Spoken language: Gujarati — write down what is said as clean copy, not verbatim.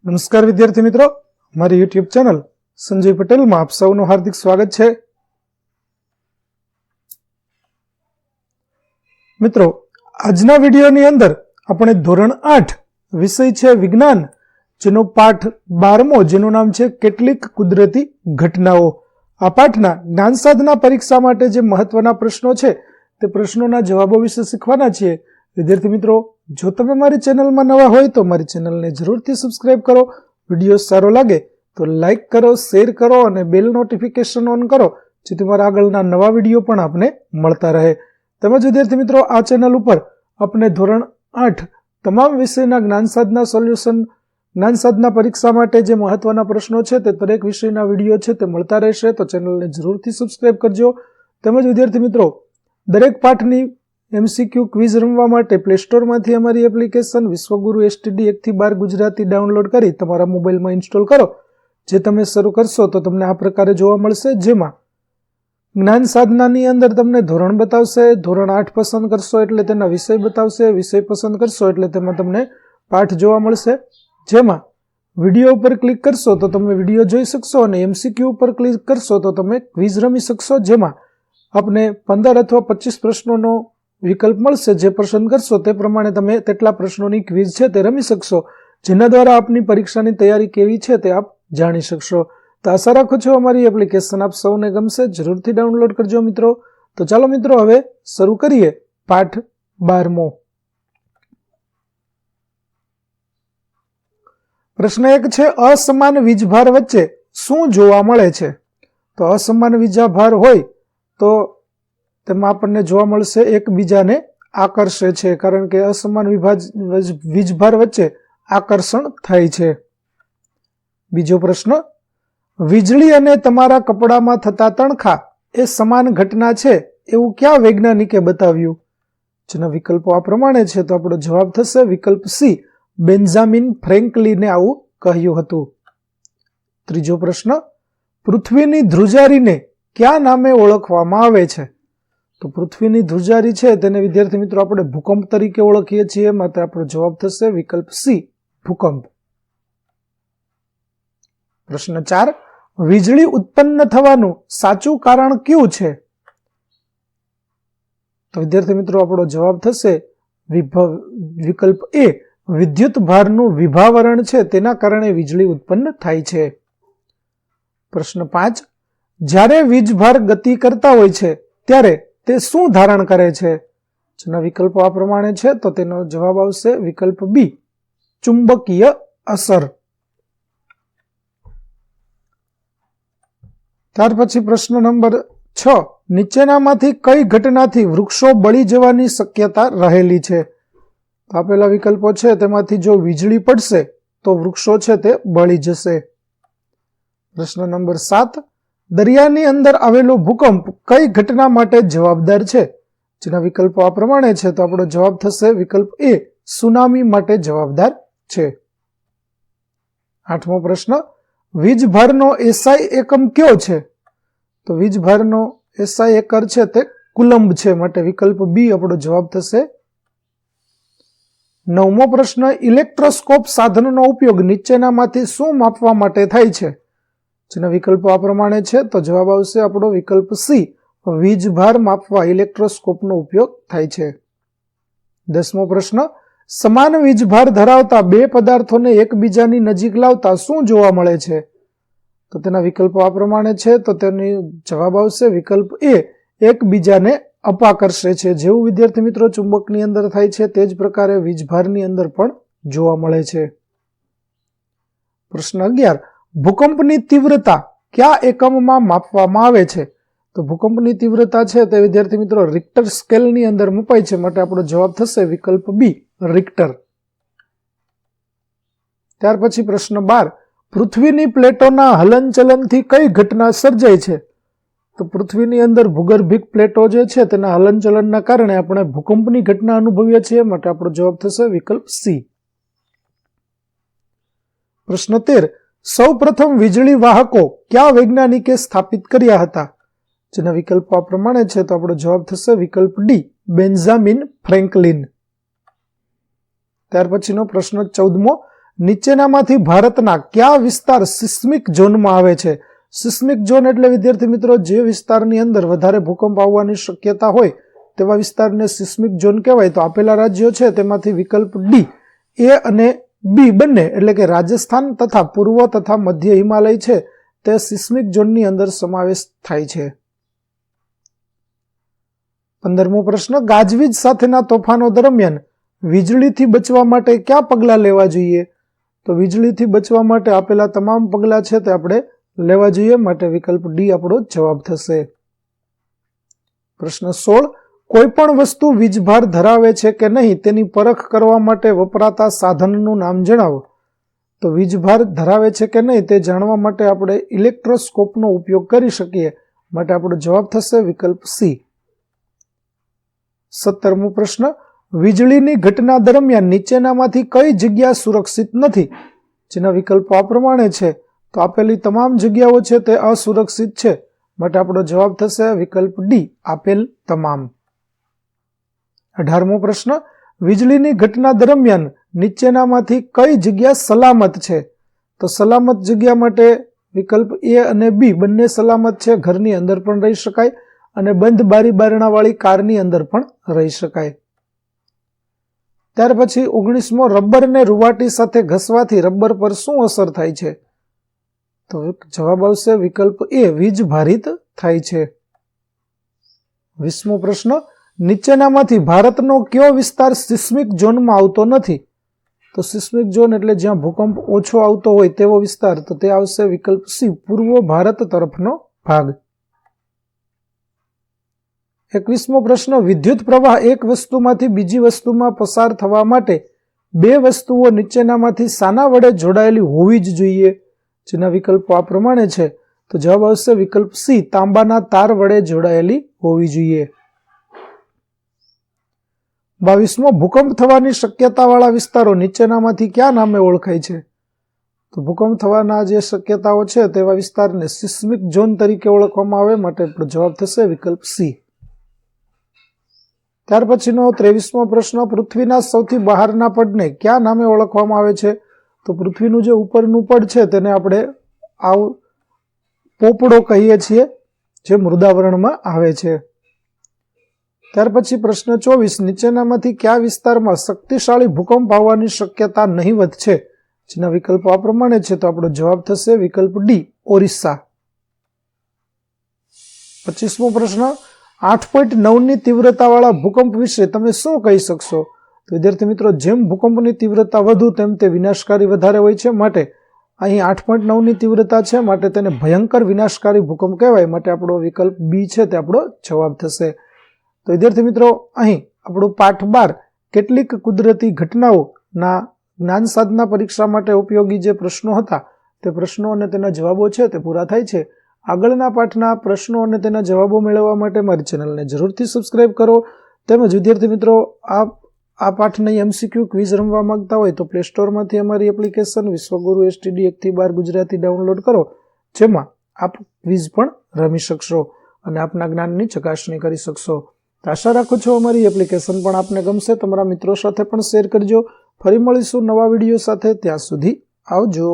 નમસ્કાર વિદ્યાર્થી મિત્રો, મારી યુટ્યુબ ચેનલ સંજય પટેલમાં આપ સૌનું હાર્દિક સ્વાગત છે. મિત્રો, આજના વિડીયોની અંદર આપણે ધોરણ 8 વિષય છે વિજ્ઞાન, જેનો પાઠ 12મો, જેનું નામ છે કેટલીક કુદરતી ઘટનાઓ. આ પાઠના જ્ઞાન સાધના પરીક્ષા માટે જે મહત્વના પ્રશ્નો છે તે પ્રશ્નોના જવાબો વિશે શીખવાના છીએ. વિદ્યાર્થી મિત્રો, જો તમે મારી ચેનલમાં નવા હોય તો મારી ચેનલને જરૂરથી સબસ્ક્રાઇબ કરો. વિડીયો સારો લાગે તો લાઇક કરો, શેર કરો અને બેલ નોટિફિકેશન ઓન કરો, જેથી મારા આગળના નવા વિડીયો પણ આપને મળતા રહે. તેમજ વિદ્યાર્થી મિત્રો, આ ચેનલ ઉપર આપણે ધોરણ 8 તમામ વિષયના જ્ઞાન સાધના સોલ્યુશન, જ્ઞાન સાધના પરીક્ષા માટે જે મહત્વના પ્રશ્નો છે તે દરેક વિષયના વિડીયો છે તે મળતા રહેશે, તો ચેનલને જરૂરથી સબસ્ક્રાઇબ કરજો. તેમજ વિદ્યાર્થી મિત્રો, દરેક પાઠની MCQ ક્વિઝ રમવા માટે પ્લે સ્ટોરમાંથી અમારી એપ્લિકેશન વિશ્વગુરુ STD 1 થી 12 ગુજરાતી ડાઉનલોડ કરી તમારા મોબાઈલમાં ઇન્સ્ટોલ કરો. જે તમે શરૂ કરશો તો તમને આ પ્રકારે જોવા મળશે, જેમાં જ્ઞાન સાધનાની અંદર તમને ધોરણ બતાવશે, ધોરણ 8 પસંદ કરશો એટલે તેના વિષય બતાવશે, વિષય પસંદ કરશો એટલે તેમાં તમને પાઠ જોવા મળશે. જેમાં વિડીયો ઉપર ક્લિક કરશો તો તમે વિડીયો જોઈ શકશો અને MCQ ઉપર ક્લિક કરશો તો તમે ક્વિઝ રમી શકશો, જેમાં આપને 15 અથવા 25 પ્રશ્નોનો વિકલ્પ મળશે. જે પસંદ કરશો તે પ્રમાણે તમે તેટલા પ્રશ્નોની ક્વિઝ છે તે રમી શકશો, જેના દ્વારા આપની પરીક્ષાની તૈયારી કેવી છે તે આપ જાણી શકશો. તો આશા રાખું છું અમારી એપ્લિકેશન આપ સૌને ગમશે. જરૂરથી ડાઉનલોડ કરજો મિત્રો. તો ચાલો મિત્રો, હવે શરૂ કરીએ પાઠ 12મો. પ્રશ્ન 1 છે, અસમાન વીજભાર વચ્ચે શું જોવા મળે છે? તો અસમાન વીજભાર હોય તો તેમાં આપણને જોવા મળશે એકબીજાને આકર્ષે છે, કારણ કે અસમાન વીજભાર વચ્ચે આકર્ષણ થાય છે. બીજો પ્રશ્ન, વીજળી અને તમારા કપડામાં થતા તણખા એ સમાન ઘટના છે એવું કયા વૈજ્ઞાનિકે બતાવ્યું? જેના વિકલ્પો આ પ્રમાણે છે, તો આપણો જવાબ થશે વિકલ્પ C, બેન્જામિન ફ્રેન્કલિને આવું કહ્યું હતું. ત્રીજો પ્રશ્ન, પૃથ્વીની ધ્રુજારીને કયા નામે ઓળખવામાં આવે છે? તો પૃથ્વીની ધ્રુજારી છે તેને વિદ્યાર્થી મિત્રો આપણે ભૂકંપ તરીકે ઓળખીએ છીએ, માટે આપણો જવાબ થશે વિકલ્પ C, ભૂકંપ. પ્રશ્ન 4, વીજળી ઉત્પન્ન થવાનું સાચું કારણ કયું છે? તો વિદ્યાર્થી મિત્રો આપણો જવાબ થશે વિકલ્પ A, વિદ્યુત ભારનું વિભાવરણ છે તેના કારણે વીજળી ઉત્પન્ન થાય છે. પ્રશ્ન 5, જ્યારે વીજભાર ગતિ કરતા હોય છે ત્યારે તે શું ધારણ કરે છે? જેના વિકલ્પો આ પ્રમાણે છે, તો તેનો જવાબ આવશે વિકલ્પ B, ચુંબકીય અસર. ત્યાર પછી પ્રશ્ન નંબર 6, નીચેનામાંથી કઈ ઘટનાથી વૃક્ષો બળી જવાની શક્યતા રહેલી છે? તો આપેલા વિકલ્પો છે તેમાંથી જો વીજળી પડશે તો વૃક્ષો છે તે બળી જશે. પ્રશ્ન નંબર 7, દરિયાની અંદર આવેલો ભૂકંપ કઈ ઘટના માટે જવાબદાર છે? જેના વિકલ્પો આ પ્રમાણે છે, તો આપણો જવાબ થશે વિકલ્પ A, સુનામી માટે જવાબદાર છે. 8મો પ્રશ્ન, વીજભારનો SI એકમ કયો છે? તો વીજભારનો SI એકર છે તે કુલંબ છે, માટે વિકલ્પ B આપણો જવાબ થશે. 9મો પ્રશ્ન, ઇલેક્ટ્રોસ્કોપ સાધનનો ઉપયોગ નીચેનામાંથી શું માપવા માટે થાય છે? જેના વિકલ્પો આ પ્રમાણે છે, તો જવાબ આવશે આપણો વિકલ્પ C, વીજભાર માપવા ઇલેક્ટ્રોસ્કોપનો ઉપયોગ થાય છે. 10મો પ્રશ્ન, સમાન વીજભાર ધરાવતા બે પદાર્થોને એકબીજાની નજીક લાવતા શું જોવા મળે છે? તો તેના વિકલ્પો આ પ્રમાણે છે, તો તેનો જવાબ આવશે વિકલ્પ A, એકબીજાને અપાકર્ષે છે. જેવું વિદ્યાર્થી મિત્રો ચુંબકની અંદર થાય છે તે જ પ્રકારે વીજભારની અંદર પણ જોવા મળે છે. પ્રશ્ન 11, ભૂકંપની તીવ્રતા કયા એકમમાં માપવામાં આવે છે? તો ભૂકંપની તીવ્રતા છે તે વિદ્યાર્થી મિત્રો રિક્ટર સ્કેલની અંદર મપાય છે, માટે આપણો જવાબ થશે વિકલ્પ B, રિક્ટર. ત્યાર પછી પ્રશ્ન 12, પૃથ્વીની પ્લેટોના હલનચલનથી કઈ ઘટના સર્જાય છે? તો પૃથ્વીની અંદર ભૂગર્ભિક પ્લેટો જે છે તેના હલનચલનના કારણે આપણે ભૂકંપની ઘટના અનુભવીએ છીએ, માટે આપણો જવાબ થશે વિકલ્પ C. પ્રશ્ન 13, સૌ પ્રથમ વીજળી વાહકો કયા વૈજ્ઞાનિકે સ્થાપિત કર્યા હતા? જેના વિકલ્પો આ પ્રમાણે છે, તો આપણો જવાબ થશે વિકલ્પ D, બેન્જામિન ફ્રેન્કલિન. ત્યાર પછીનો પ્રશ્ન 14મો, નીચેનામાંથી ભારતના કયા વિસ્તાર સિસ્મિક ઝોનમાં આવે છે? સિસ્મિક ઝોન એટલે વિદ્યાર્થી મિત્રો જે વિસ્તારની અંદર વધારે ભૂકંપ આવવાની શક્યતા હોય તેવા વિસ્તારને સિસ્મિક ઝોન કહેવાય. તો આપેલા રાજ્યો છે તેમાંથી વિકલ્પ ડી એ અને બી બંને એટલે કે રાજસ્થાન તથા પૂર્વ તથા મધ્ય હિમાલય છે તે સિસ્મિક ઝોનની અંદર સમાવેશ થાય છે. 15મો પ્રશ્ન, ગાજવીજ સાથેના તોફાનો દરમિયાન વીજળીથી બચવા માટે કયા પગલાં લેવા જોઈએ? તો વીજળીથી બચવા માટે આપેલા તમામ પગલાં છે તે આપણે લેવા જોઈએ, માટે વિકલ્પ ડી આપણો જવાબ થશે. પ્રશ્ન 16, કોઈ પણ વસ્તુ વીજભાર ધરાવે છે કે નહીં તેની પરખ કરવા માટે વપરાતા સાધનનું નામ જણાવો. તો વીજભાર ધરાવે છે કે નહીં તે જાણવા માટે આપણે ઇલેક્ટ્રોસ્કોપનો ઉપયોગ કરી શકીએ, માટે આપણો જવાબ થશે વિકલ્પ સી. 17મો પ્રશ્ન, વીજળીની ઘટના દરમિયાન નીચેનામાંથી કઈ જગ્યા સુરક્ષિત નથી? જેના વિકલ્પો આ પ્રમાણે છે. તો આપેલી તમામ જગ્યાઓ છે તે અસુરક્ષિત છે, માટે આપણો જવાબ થશે વિકલ્પ ડી આપેલ તમામ. 18મો પ્રશ્ન, વીજળીની ઘટના દરમિયાન નીચેનામાંથી કઈ જગ્યા સલામત છે? તો સલામત જગ્યા માટે વિકલ્પ એ અને બી બંને સલામત છે. ઘરની અંદર પણ રહી શકાય અને બંધ બારી બારણાવાળી કારની અંદર પણ રહી શકાય. ત્યાર પછી 19મો, રબરને રૂવાટી સાથે ઘસવાથી રબર પર શું અસર થાય છે? તો જવાબ આવશે વિકલ્પ એ વીજ ભારિત થાય છે. 20મો પ્રશ્ન, નીચેનામાંથી ભારતનો કયો વિસ્તાર સિસ્મિક ઝોનમાં આવતો નથી? તો સિસ્મિક ઝોન એટલે જ્યાં ભૂકંપ ઓછો આવતો હોય તેવો વિસ્તાર, તો તે આવશે વિકલ્પ સી પૂર્વ ભારત તરફનો ભાગ. 21મો પ્રશ્ન, વિદ્યુત પ્રવાહ એક વસ્તુમાંથી બીજી વસ્તુમાં પસાર થવા માટે બે વસ્તુઓ નીચેનામાંથી શાના વડે જોડાયેલી હોવી જ જોઈએ? જેના વિકલ્પો આ પ્રમાણે છે. તો જવાબ આવશે વિકલ્પ સી તાંબાના તાર વડે જોડાયેલી હોવી જોઈએ. 22મો, ભૂકંપ થવાની શક્યતાવાળા વિસ્તારો નીચેનામાંથી કયા નામે ઓળખાય છે? તો ભૂકંપ થવાના જે શક્યતાઓ છે તેવા વિસ્તારને સિસ્મિક ઝોન તરીકે ઓળખવામાં આવે, માટે આપણો જવાબ થશે વિકલ્પ સી. ત્યાર પછીનો 23મો પ્રશ્ન, પૃથ્વીના સૌથી બહારના પડને કયા નામે ઓળખવામાં આવે છે? તો પૃથ્વીનું જે ઉપરનું પડ છે તેને આપણે પોપડો કહીએ છીએ, જે મૃદાવરણમાં આવે છે. ત્યાર પછી પ્રશ્ન 24, નીચેનામાંથી કયા વિસ્તારમાં શક્તિશાળી ભૂકંપ આવવાની શક્યતા નહીવત છે? જેના વિકલ્પો આ પ્રમાણે છે. તો આપણો જવાબ થશે વિકલ્પ ડી ઓરિસ્સા. 25મો પ્રશ્ન, 8.9ની તીવ્રતાવાળા ભૂકંપ વિશે તમે શું કહી શકશો? તો વિદ્યાર્થી મિત્રો, જેમ ભૂકંપની તીવ્રતા વધુ તેમ તે વિનાશકારી વધારે હોય છે, માટે અહીં 8.9ની તીવ્રતા છે, માટે તેને ભયંકર વિનાશકારી ભૂકંપ કહેવાય, માટે આપણો વિકલ્પ બી છે તે આપણો જવાબ થશે. તો વિદ્યાર્થી મિત્રો, અહીં આપણું પાઠ 12 કેટલીક કુદરતી ઘટનાઓના જ્ઞાન સાધના પરીક્ષા માટે ઉપયોગી જે પ્રશ્નો હતા તે પ્રશ્નો અને તેના જવાબો છે તે પૂરા થાય છે. આગળના પાઠના પ્રશ્નો અને તેના જવાબો મેળવવા માટે મારી ચેનલને જરૂરથી સબસ્ક્રાઇબ કરો. તેમજ વિદ્યાર્થી મિત્રો, આ પાઠની MCQ ક્વિઝ રમવા માંગતા હોય તો પ્લે સ્ટોરમાંથી અમારી એપ્લિકેશન વિશ્વગુરુ STD 1 થી 12 ગુજરાતી ડાઉનલોડ કરો, જેમાં આપ ક્વિઝ પણ રમી શકશો અને આપના જ્ઞાનની ચકાસણી કરી શકશો. તો આશા રાખું છું અમારી એપ્લિકેશન પણ આપને ગમશે. તમારા મિત્રો સાથે પણ શેર કરજો. ફરી મળીશું નવા વિડીયો સાથે. ત્યાં સુધી આવજો.